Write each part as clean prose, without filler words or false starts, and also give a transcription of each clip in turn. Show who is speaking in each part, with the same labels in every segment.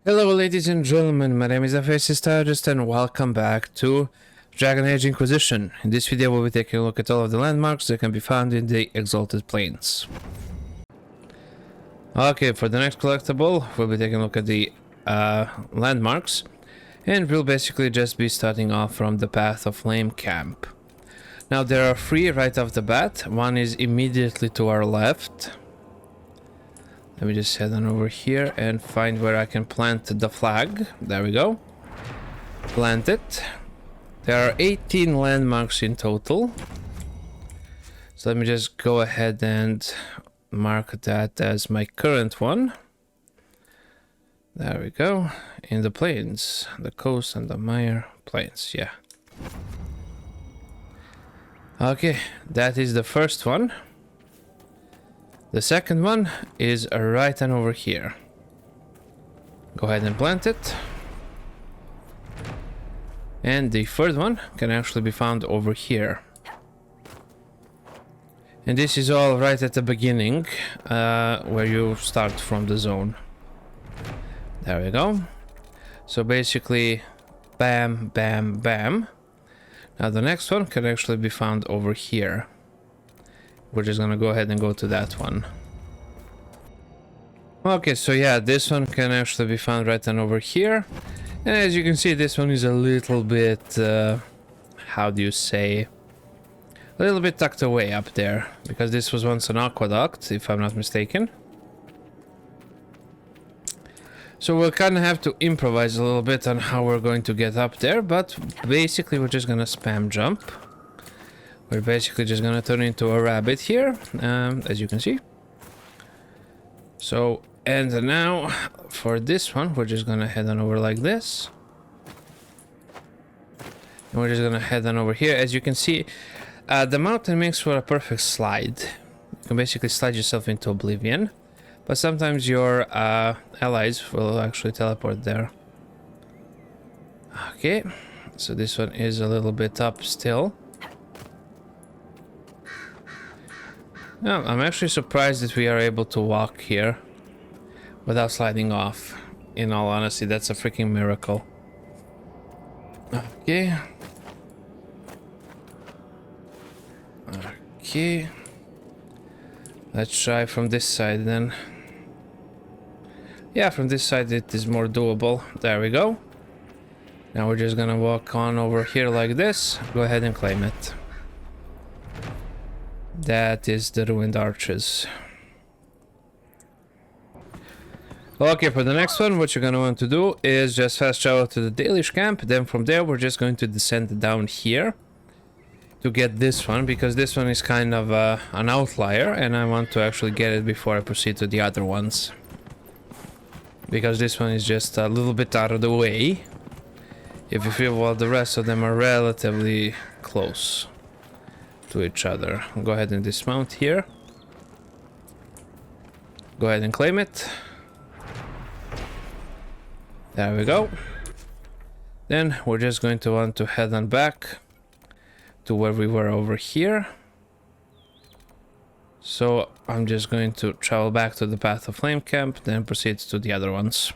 Speaker 1: Hello ladies and gentlemen, my name is Strategist and welcome back to Dragon Age Inquisition. In this video we'll be taking a look at all of the landmarks that can be found in the Exalted Plains. Okay, for the next collectible we'll be taking a look at the landmarks, and we'll basically just be starting off from the Path of Flame camp. Now there are three right off the bat. One is immediately to our left. Let me just head on over here and find where I can plant the flag. There we go. Plant it. There are 18 landmarks in total. So let me just go ahead and mark that as my current one. There we go. In the plains. The coast and the Mire plains. Yeah. Okay, that is the first one. The second one is right on over here. Go ahead and plant it. And the third one can actually be found over here. And this is all right at the beginning, where you start from the zone. There we go. So basically, bam, bam, bam. Now the next one can actually be found over here. We're just gonna go ahead and go to that one. Okay, so yeah, this one can actually be found right on over here. And as you can see, this one is a little bit, how do you say? A little bit tucked away up there. Because this was once an aqueduct, if I'm not mistaken. So we'll kind of have to improvise a little bit on how we're going to get up there. But basically we're just gonna spam jump. We're basically just gonna turn into a rabbit here, as you can see. So, and now for this one, we're just gonna head on over like this. And we're just gonna head on over here. As you can see, the mountain makes for a perfect slide. You can basically slide yourself into oblivion, but sometimes your allies will actually teleport there. Okay, so this one is a little bit up still. No, I'm actually surprised that we are able to walk here without sliding off. In all honesty, that's a freaking miracle. Okay. Okay. Let's try from this side then. Yeah, from this side it is more doable. There we go. Now we're just gonna walk on over here like this. Go ahead and claim it. That is the ruined arches. Okay, for the next one, what you're gonna want to do is just fast travel to the Dalish camp. Then from there, we're just going to descend down here to get this one, because this one is kind of an outlier, and I want to actually get it before I proceed to the other ones. Because this one is just a little bit out of the way. If you feel, well, the rest of them are relatively close to each other. Go ahead and dismount here. Go ahead and claim it. There we go. Then we're just going to want to head on back to where we were over here. So I'm just going to travel back to the Path of Flame camp, then proceed to the other ones.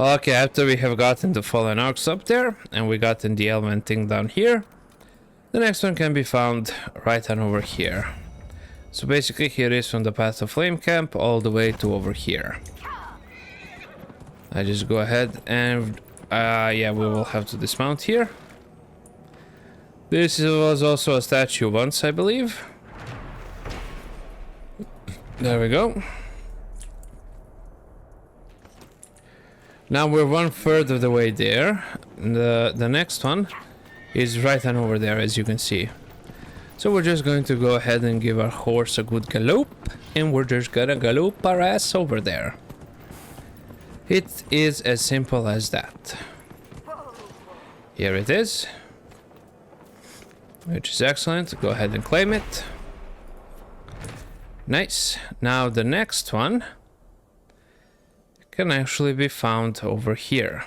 Speaker 1: Okay, after we have gotten the fallen arcs up there, and we gotten the elementing down here, the next one can be found right on over here. So basically here is from the Path of Flame camp all the way to over here. I just go ahead and, yeah, we will have to dismount here. This was also a statue once, I believe. There we go. Now we're 1/3 of the way there. The next one is right on over there, as you can see. So we're just going to go ahead and give our horse a good gallop, and we're just gonna gallop our ass over there. It is as simple as that. Here it is, which is excellent. Go ahead and claim it. Nice. Now the next one can actually be found over here.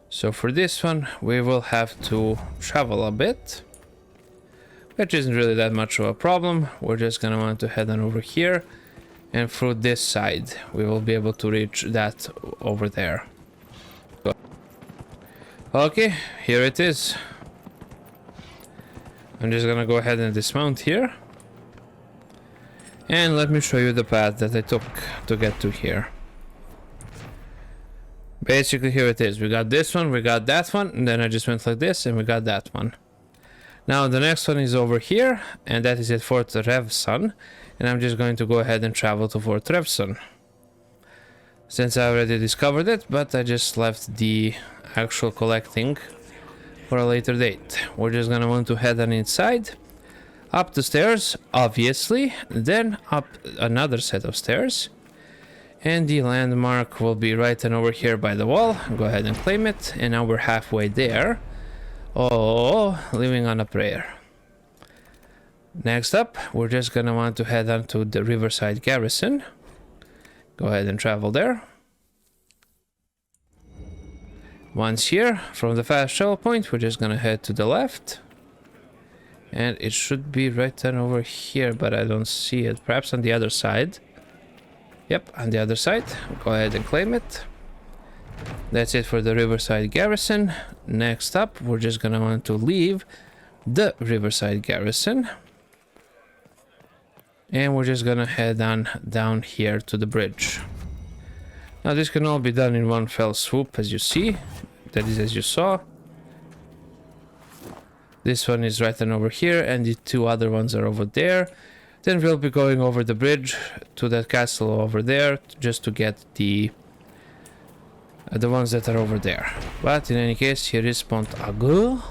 Speaker 1: So for this one, we will have to travel a bit, which isn't really that much of a problem. We're just gonna want to head on over here And through this side, we will be able to reach that over there. Okay, here it is. I'm just gonna go ahead and dismount here. And let me show you the path that I took to get to here. Basically, here it is. We got this one, we got that one, and then I just went like this, and we got that one. Now, the next one is over here, and that is at Fort Revson. And I'm just going to go ahead and travel to Fort Revson. Since I already discovered it, but I just left the actual collecting for a later date. We're just gonna want to head on inside. Up the stairs, obviously, then up another set of stairs. And the landmark will be right and over here by the wall. Go ahead and claim it, and now we're halfway there. Oh, living on a prayer. Next up, we're just gonna want to head on to the Riverside Garrison. Go ahead and travel there. Once here, from the fast travel point, we're just gonna head to the left. And it should be right then over here, but I don't see it. Perhaps on the other side. Yep, on the other side. Go ahead and claim it. That's it for the Riverside Garrison. Next up, we're just gonna want to leave the Riverside Garrison. And we're just gonna head on down here to the bridge. Now this can all be done in one fell swoop, as you see. That is as you saw. This one is right then over here, and the two other ones are over there. Then we'll be going over the bridge to that castle over there, just to get the ones that are over there. But in any case, here is Pont Agu,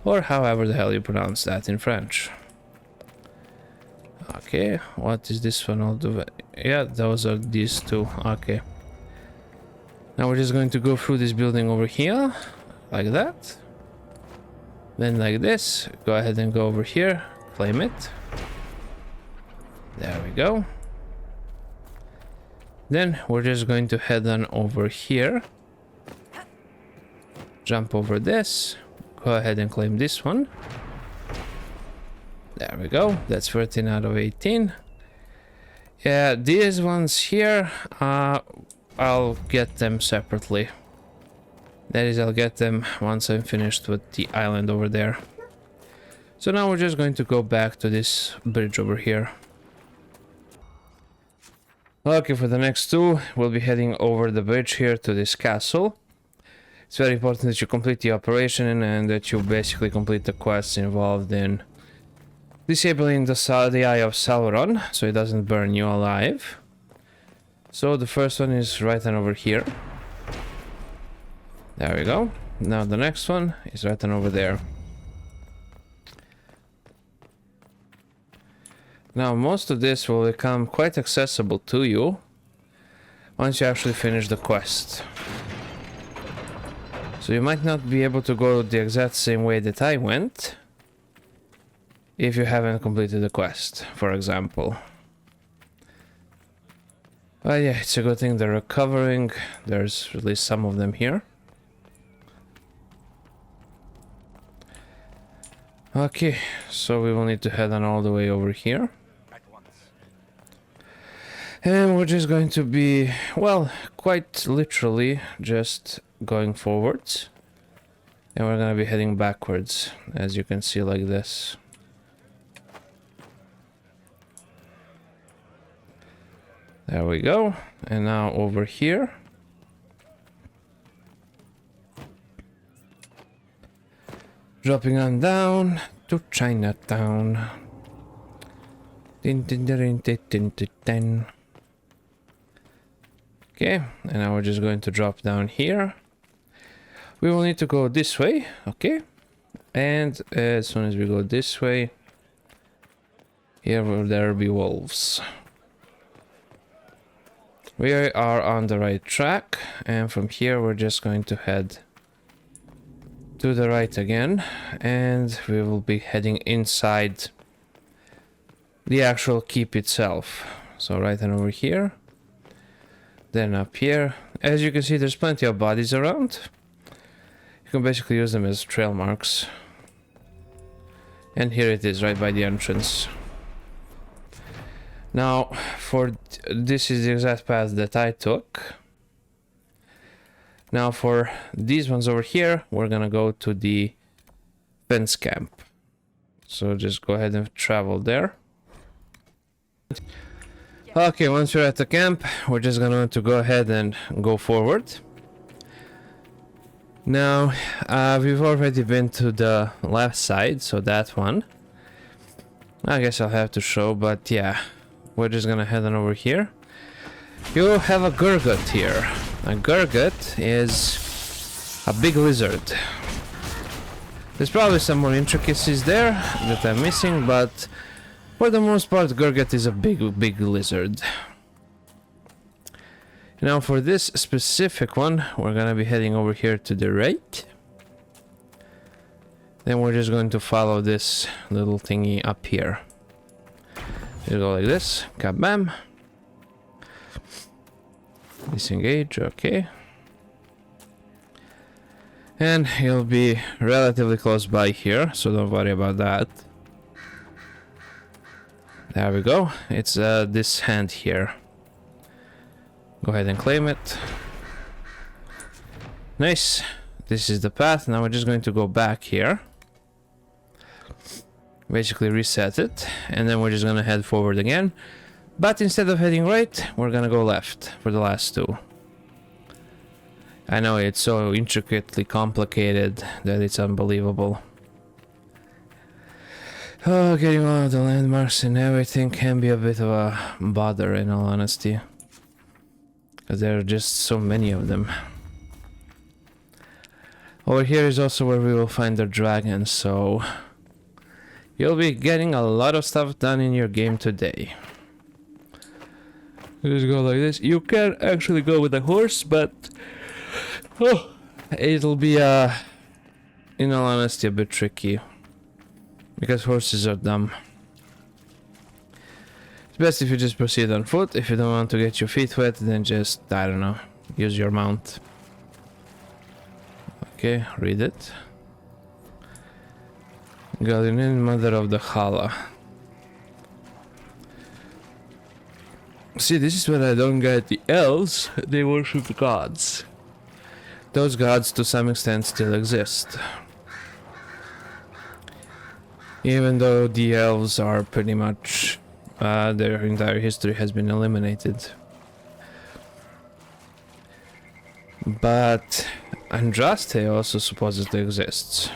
Speaker 1: or however the hell you pronounce that in French. Okay, what is this one? I'll do it. Yeah, those are these two. Okay. Now we're just going to go through this building over here, like that. Then like this. Go ahead and go over here, claim it. There we go. Then we're just going to head on over here. Jump over this. Go ahead and claim this one. There we go. That's 13 out of 18. Yeah, these ones here, I'll get them separately. That is, I'll get them once I'm finished with the island over there. So now we're just going to go back to this bridge over here. Okay, for the next two, we'll be heading over the bridge here to this castle. It's very important that you complete the operation and that you basically complete the quests involved in disabling the Eye of Sauron, so it doesn't burn you alive. So the first one is right on over here. There we go. Now the next one is right on over there. Now most of this will become quite accessible to you once you actually finish the quest. So you might not be able to go the exact same way that I went if you haven't completed the quest, for example. But yeah, it's a good thing they're recovering. There's at least some of them here. Okay, so we will need to head on all the way over here. And we're just going to be, well, quite literally just going forwards. And we're gonna be heading backwards, as you can see, like this. There we go. And now over here. Dropping on down to Chinatown. Din, din, din, din, din, din, din. Okay, and now we're just going to drop down here. We will need to go this way, okay? And as soon as we go this way, here will there be wolves. We are on the right track, and from here we're just going to head to the right again, and we will be heading inside the actual keep itself. So right and over here, then up here. As you can see, there's plenty of bodies around. You can basically use them as trail marks. And here it is, right by the entrance. Now, this is the exact path that I took. Now for these ones over here, we're gonna go to the fence camp. So just go ahead and travel there. Okay, once we're at the camp, we're just gonna want to go ahead and go forward. Now, we've already been to the left side, so that one. I guess I'll have to show, but yeah, we're just gonna head on over here. You have a Gurgut here. A Gurgut is a big lizard. There's probably some more intricacies there that I'm missing, but for the most part, Gurgut is a big lizard. Now for this specific one, we're gonna be heading over here to the right. Then we're just going to follow this little thingy up here. You go like this, kabam. Disengage, okay. And you'll be relatively close by here, so don't worry about that. There we go. It's this hand here. Go ahead and claim it. Nice. This is the path. Now we're just going to go back here. Basically reset it. And then we're just going to head forward again. But instead of heading right, we're going to go left for the last two. I know it's so intricately complicated that it's unbelievable. Oh, getting all of the landmarks and everything can be a bit of a bother, in all honesty. Because there are just so many of them. Over here is also where we will find the dragon, so you'll be getting a lot of stuff done in your game today. Just go like this. You can actually go with a horse, but it'll be in all honesty a bit tricky. Because horses are dumb. It's best if you just proceed on foot. If you don't want to get your feet wet, then just, I don't know, use your mount. Okay, read it. Galinin, mother of the Hala. See, this is what I don't get. The elves, they worship gods. Those gods to some extent still exist. Even though the elves are pretty much, their entire history has been eliminated. But Andraste also supposedly exists.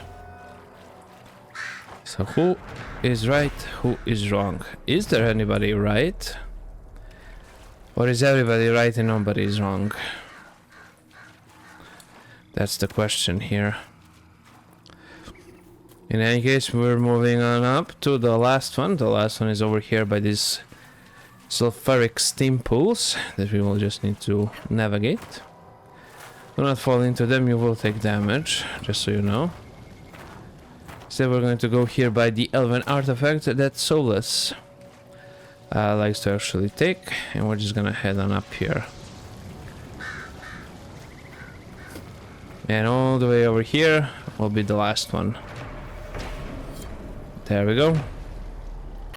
Speaker 1: So who is right, who is wrong? Is there anybody right? Or is everybody right and nobody is wrong? That's the question here. In any case, we're moving on up to the last one. The last one is over here by these sulfuric steam pools that we will just need to navigate. Do not fall into them, you will take damage, just so you know. So we're going to go here by the elven artifact that Solus likes to actually take, and we're just gonna head on up here. And all the way over here will be the last one. There we go.